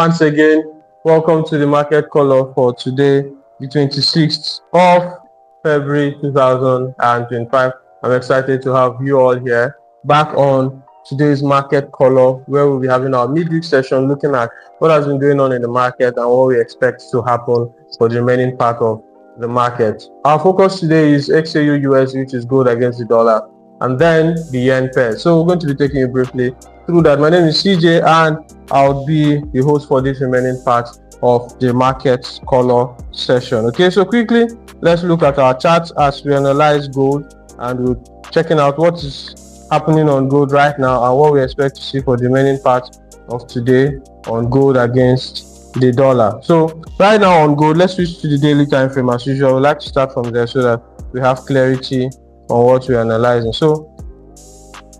Once again, welcome to the market color for today, the 26th of February 2025. I'm excited to have you all here back on today's market color, where we'll be having our midweek session looking at what has been going on in the market and what we expect to happen for the remaining part of the market. Our focus today is XAUUSD, which is gold against the dollar, and then the yen pair. So we're going to be taking you briefly through that. My name is CJ and I'll be the host for this remaining part of the market color session. Okay, so quickly let's look at our charts as we analyze gold, and we're checking out what is happening on gold right now and what we expect to see for the remaining part of today on gold against the dollar. So right now on gold, let's switch to the daily time frame as usual. I would like to start from there so that we have clarity on what we're analyzing. So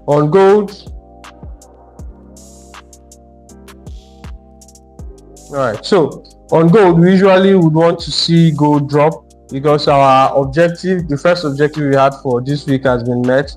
on gold, alright, so on gold, we usually would want to see gold drop because our objective, the first objective we had for this week, has been met.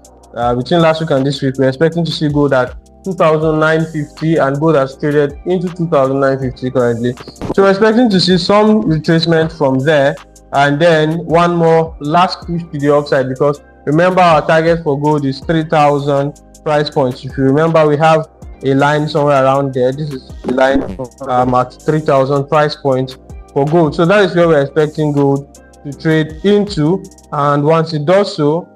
Between last week and this week, we're expecting to see gold at 2,950, and gold has traded into 2,950 currently. So we're expecting to see some retracement from there, and then one more last push to the upside, because remember our target for gold is 3,000 price points. If you remember, we have a line somewhere around there. This is the line at 3,000 price points for gold. So that is where we're expecting gold to trade into, and once it does so,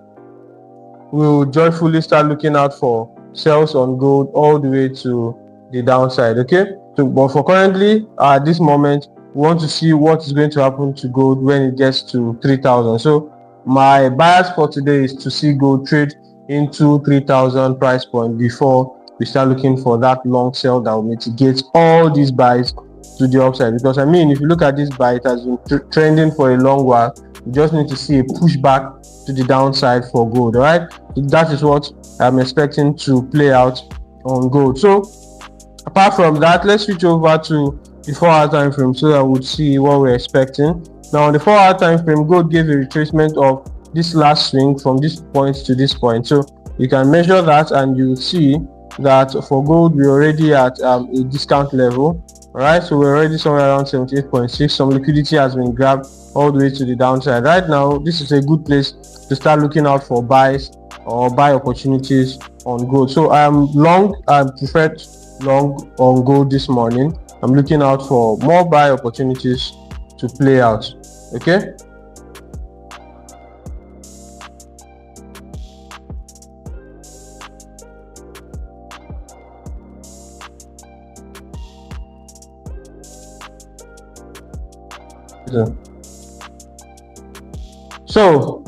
we'll joyfully start looking out for sells on gold all the way to the downside. Okay, so but for currently at this moment, we want to see what is going to happen to gold when it gets to 3,000. So my bias for today is to see gold trade into 3,000 price point before we start looking for that long sell that will mitigate all these buys to the upside. Because I mean, if you look at this buy, it has been trending for a long while. You just need to see a pushback to the downside for gold. All right, that is what I'm expecting to play out on gold. So apart from that, let's switch over to the 4-hour time frame so that we'll see what we're expecting. Now on the 4-hour time frame, gold gave a retracement of this last swing from this point to this point. So you can measure that and you'll see that for gold we're already at a discount level. All right, so we're already somewhere around 78.6. Some liquidity has been grabbed all the way to the downside. Right now, this is a good place to start looking out for buys or buy opportunities on gold. So I'm long, I preferred long on gold this morning. I'm looking out for more buy opportunities to play out. Okay, so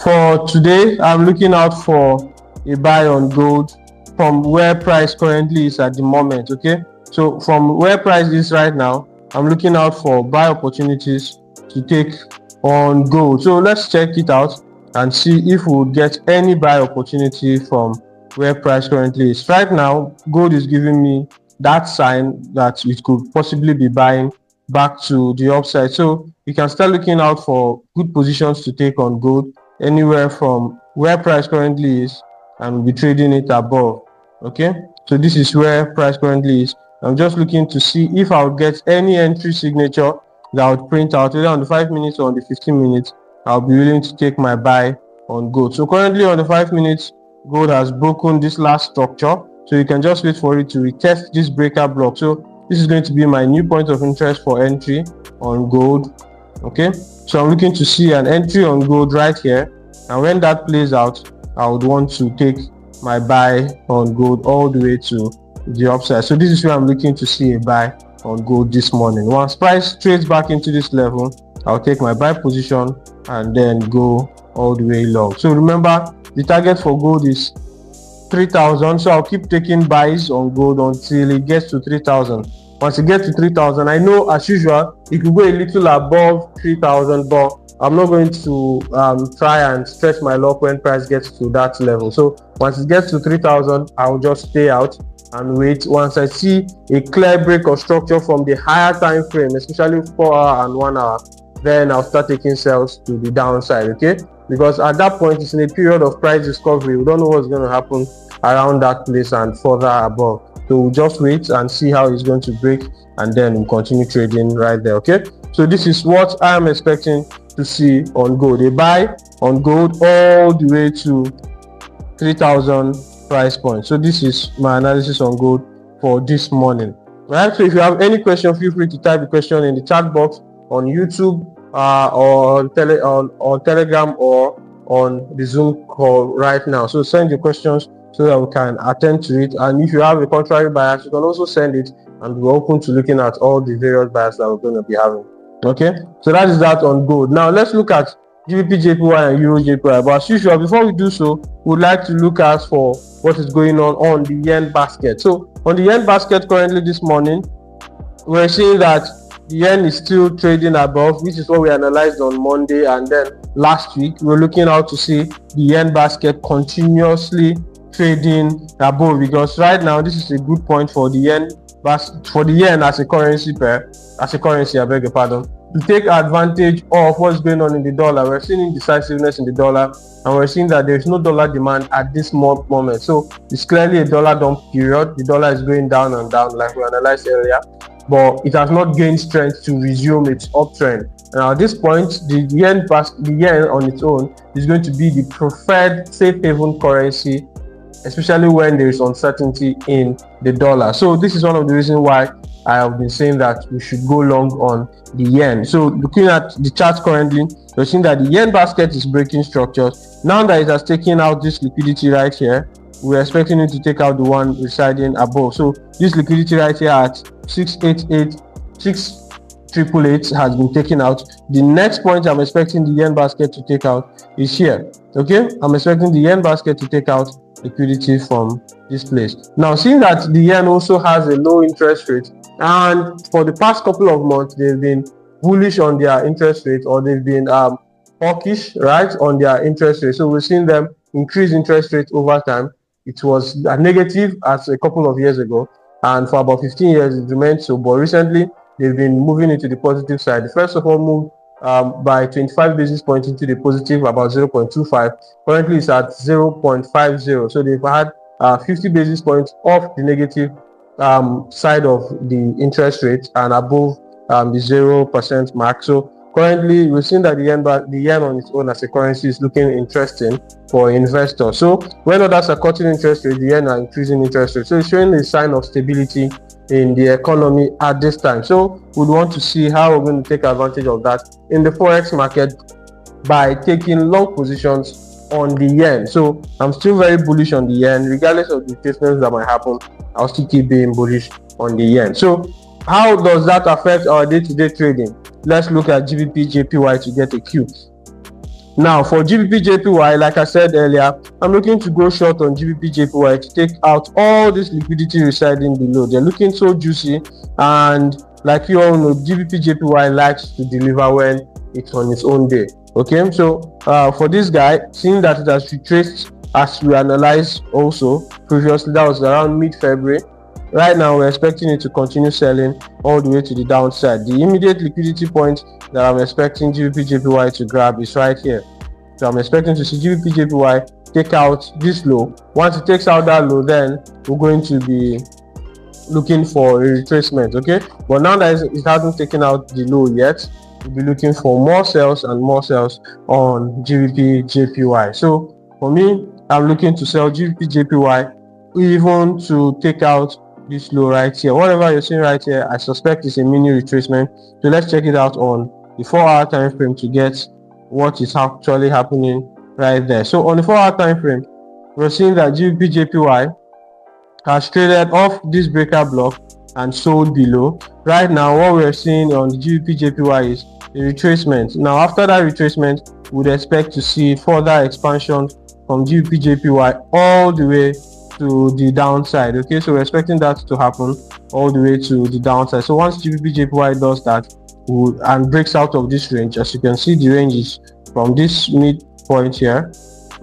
for today, I'm looking out for a buy on gold from where price currently is at the moment. Okay, so from where price is right now, I'm looking out for buy opportunities to take on gold. So let's check it out and see if we would get any buy opportunity from where price currently is. Right now, gold is giving me that sign that it could possibly be buying back to the upside. So you can start looking out for good positions to take on gold anywhere from where price currently is, and we'll be trading it above. Okay, so this is where price currently is. I'm just looking to see if I'll get any entry signature that would print out either on the 5 minutes or on the 15 minutes. I'll be willing to take my buy on gold. So currently on the 5 minutes, gold has broken this last structure, so you can just wait for it to retest this breaker block. So this is going to be my new point of interest for entry on gold. Okay, so I'm looking to see an entry on gold right here, and when that plays out, I would want to take my buy on gold all the way to the upside. So this is where I'm looking to see a buy on gold this morning. Once price trades back into this level, I'll take my buy position and then go all the way long. So remember, the target for gold is 3,000, so I'll keep taking buys on gold until it gets to 3,000. Once it gets to 3,000, I know as usual it could go a little above 3,000, but I'm not going to try and stretch my luck when price gets to that level. So once it gets to 3,000, I'll just stay out and wait. Once I see a clear break of structure from the higher time frame, especially 4-hour and 1 hour, then I'll start taking sales to the downside. Okay, because at that point it's in a period of price discovery. We don't know what's going to happen around that place and further above. So we'll just wait and see how it's going to break, and then we'll continue trading right there. Okay, so this is what I am expecting to see on gold. A buy on gold all the way to 3,000 price point. So this is my analysis on gold for this morning. Right, so if you have any question, feel free to type the question in the chat box on YouTube or on Telegram or on the Zoom call right now. So send your questions so that we can attend to it. And if you have a contrary bias, you can also send it, and we're open to looking at all the various bias that we're going to be having. Okay, so that is that on gold. Now let's look at GBPJPY and EURJPY. But as usual, before we do so, we'd like to look at for what is going on the yen basket. So on the yen basket currently this morning, we're seeing that the yen is still trading above, which is what we analyzed on Monday, and then last week we're looking out to see the yen basket continuously trading above, because right now this is a good point for the yen as a currency I beg your pardon, to take advantage of what's going on in the dollar. We're seeing indecisiveness in the dollar, and we're seeing that there's no dollar demand at this moment. So it's clearly a dollar dump period. The dollar is going down and down like we analyzed earlier, but it has not gained strength to resume its uptrend. Now at this point, the yen on its own is going to be the preferred safe haven currency, especially when there is uncertainty in the dollar. So this is one of the reasons why I have been saying that we should go long on the yen. So looking at the chart currently, we're seeing that the yen basket is breaking structures. Now that it has taken out this liquidity right here, we're expecting it to take out the one residing above. So this liquidity right here at 688 has been taken out. The next point I'm expecting the yen basket to take out is here. Okay, I'm expecting the yen basket to take out liquidity from this place. Now, seeing that the yen also has a low interest rate, and for the past couple of months they've been bullish on their interest rate, or they've been hawkish, right, on their interest rate. So we've seen them increase interest rate over time. It was a negative as a couple of years ago, and for about 15 years it remained so, but recently they've been moving into the positive side. The first of all moved by 25 basis points into the positive, about 0.25. Currently it's at 0.50. So they've had 50 basis points off the negative side of the interest rate and above the 0% mark. So currently we're seeing that the yen on its own as a currency is looking interesting for investors. So when others are cutting interest rate, the yen are increasing interest rate. So it's showing a sign of stability in the economy at this time. So we'd want to see how we're going to take advantage of that in the forex market by taking long positions on the yen. So I'm still very bullish on the yen, regardless of the retracements that might happen. I'll still keep being bullish on the yen. So how does that affect our day-to-day trading? Let's look at GBPJPY to get a cue. Now for GBPJPY, like I said earlier, I'm looking to go short on GBPJPY to take out all this liquidity residing below. They're looking so juicy, and like you all know, GBPJPY likes to deliver when it's on its own day. Okay, so for this guy, seeing that it has retraced as we analyzed also previously, that was around mid-February. Right now we're expecting it to continue selling all the way to the downside. The immediate liquidity point that I'm expecting GBPJPY to grab is right here. So I'm expecting to see GBPJPY take out this low. Once it takes out that low, then we're going to be looking for a retracement. Okay, but now that it hasn't taken out the low yet, we'll be looking for more sales and more sales on GBPJPY. So for me, I'm looking to sell GBPJPY even to take out this low right here. Whatever you're seeing right here, I suspect is a mini retracement. So let's check it out on the 4-hour time frame to get what is actually happening right there. So on the 4-hour time frame, we're seeing that GBPJPY has traded off this breaker block and sold below. Right now, what we're seeing on the GBPJPY is a retracement. Now after that retracement, we'd expect to see further expansion from GBPJPY all the way to the downside. Okay, so we're expecting that to happen all the way to the downside. So once GBPJPY does that and breaks out of this range, as you can see, the range is from this midpoint here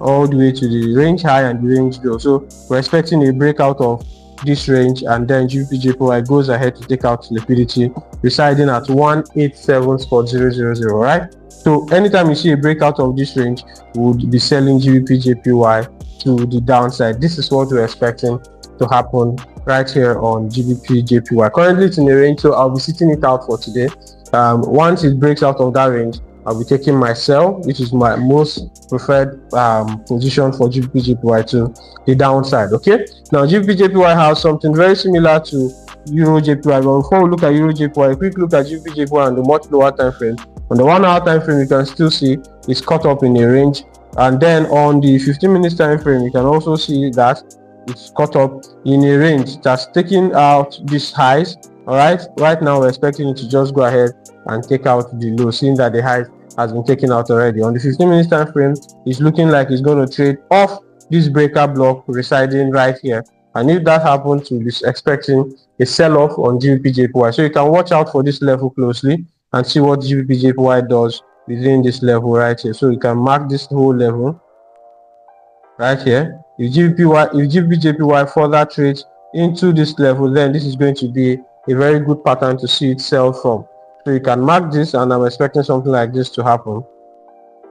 all the way to the range high and the range low. So we're expecting a breakout of this range, and then GBPJPY goes ahead to take out liquidity residing at 187.000, right? So anytime you see a breakout of this range, we'll be selling GBPJPY to the downside. This is what we're expecting to happen right here on GBPJPY. Currently it's in a range, so I'll be sitting it out for today. Once it breaks out of that range, I'll be taking my sell, which is my most preferred position for GBPJPY, to the downside. Okay, now GBPJPY has something very similar to EURJPY, but before we look at EURJPY, a quick look at GBPJPY on the much lower time frame. On the 1 hour time frame, you can still see it's caught up in a range, and then on the 15 minutes time frame, you can also see that it's caught up in a range that's taking out these highs. All right now we're expecting it to just go ahead and take out the low, seeing that the high has been taken out already. On the 15 minutes time frame, it's looking like it's going to trade off this breaker block residing right here, and if that happens, we'll be expecting a sell-off on GBPJPY. So you can watch out for this level closely and see what GBPJPY does within this level right here. So you can mark this whole level right here. If GBPJPY further trades into this level, then this is going to be a very good pattern to see it sell from. So you can mark this, and I'm expecting something like this to happen.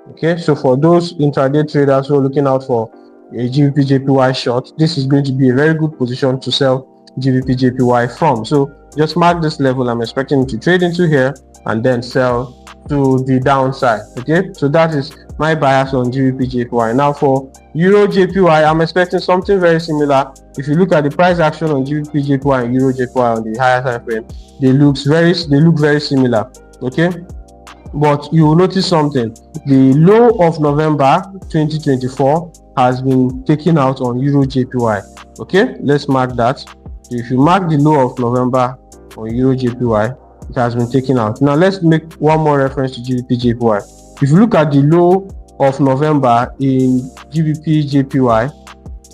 Okay, so for those intraday traders who are looking out for a GBPJPY short, this is going to be a very good position to sell GBPJPY from. So just mark this level. I'm expecting it to trade into here and then sell to the downside. Okay, so that is my bias on GBPJPY. Now for EURJPY, I'm expecting something very similar. If you look at the price action on GBPJPY and EURJPY on the higher time frame, they look very similar. Okay, but you will notice something. The low of November 2024 has been taken out on EURJPY. Okay, let's mark that. So if you mark the low of November on EURJPY, it has been taken out. Now let's make one more reference to GBPJPY. If you look at the low of November in GBPJPY,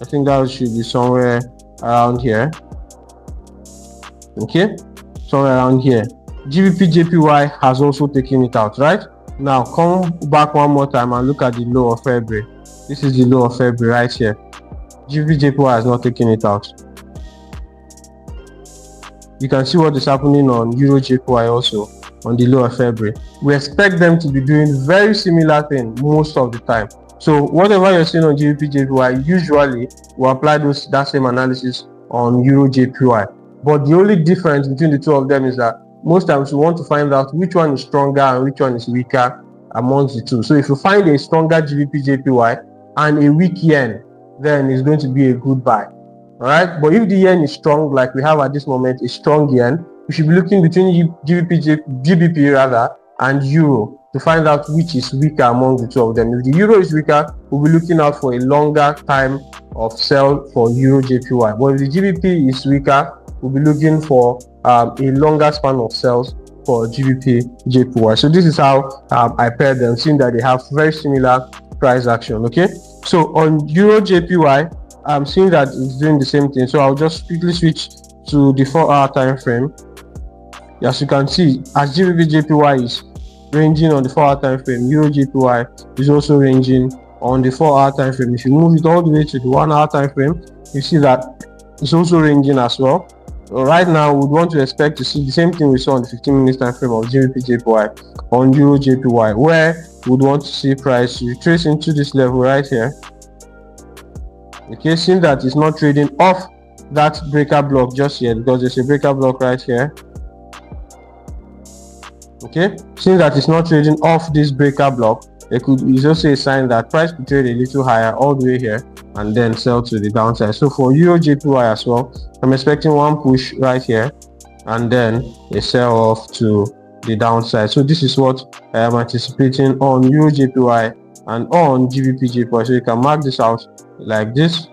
I think that should be somewhere around here. Okay, somewhere around here. GBPJPY has also taken it out. Right now, come back one more time and look at the low of February. This is the low of February right here. GBPJPY has not taken it out. You can see what is happening on EURJPY also on the low of February. We expect them to be doing very similar thing most of the time. So whatever you're seeing on GBPJPY, usually we'll apply that same analysis on EURJPY. But the only difference between the two of them is that most times we want to find out which one is stronger and which one is weaker amongst the two. So if you find a stronger GBPJPY and a weak yen, then it's going to be a good buy. All right, but if the yen is strong, like we have at this moment, a strong yen, we should be looking between GBP rather and euro to find out which is weaker among the two of them. If the euro is weaker, we'll be looking out for a longer time of sell for EURJPY. But if the GBP is weaker, we'll be looking for a longer span of sells for GBPJPY. So this is how I pair them, seeing that they have very similar price action. Okay, so on EURJPY, I'm seeing that it's doing the same thing. So I'll just quickly switch to the 4-hour time frame. As you can see, as GBPJPY is ranging on the 4-hour time frame, EURJPY is also ranging on the 4-hour time frame. If you move it all the way to the 1-hour time frame, you see that it's also ranging as well. So right now, we would want to expect to see the same thing we saw on the 15 minutes time frame of GBPJPY on EURJPY, where we would want to see price retrace into this level right here. Okay, seeing that it's not trading off that breaker block just yet, because there's a breaker block right here. Okay, seeing that it's not trading off this breaker block, it is also a sign that price could trade a little higher all the way here and then sell to the downside. So for EURJPY as well, I'm expecting one push right here and then a sell off to the downside. So this is what I am anticipating on EURJPY and on GBPJPY. So you can mark this out like this.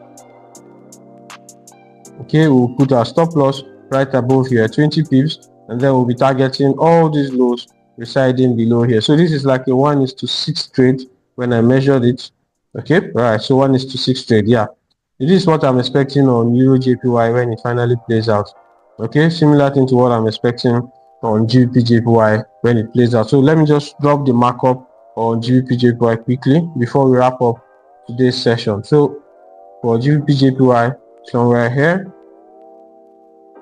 Okay, we'll put our stop loss right above here, 20 pips, and then we'll be targeting all these lows residing below here. So this is like a 1:6 trade when I measured it. Okay, right, so 1:6 trade. Yeah, this is what I'm expecting on EURJPY when it finally plays out. Okay, similar thing to what I'm expecting on GBPJPY when it plays out. So let me just drop the markup on GBPJPY quickly before we wrap up today's session. So for GBPJPY, somewhere here,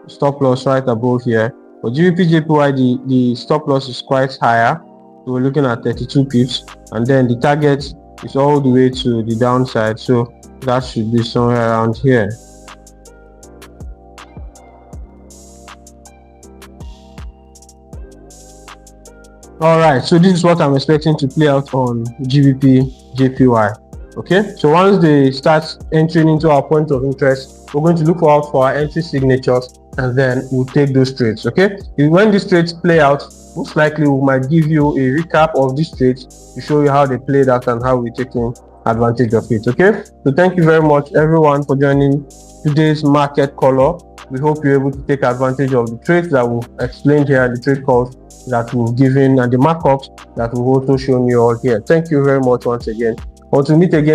stop loss right above here. For GBPJPY, the stop loss is quite higher, so we're looking at 32 pips, and then the target is all the way to the downside, so that should be somewhere around here. All right, so this is what I'm expecting to play out on GBPJPY. Okay, so once they start entering into our point of interest, we're going to look out for our entry signatures, and then we'll take those trades. Okay, when these trades play out, most likely we might give you a recap of these trades to show you how they played out and how we're taking advantage of it. Okay, so thank you very much everyone for joining today's market color. We hope you're able to take advantage of the trades that we've explained here, the trade calls that we've given, and the markups that we've also shown you all here. Thank you very much once again. Until we meet again.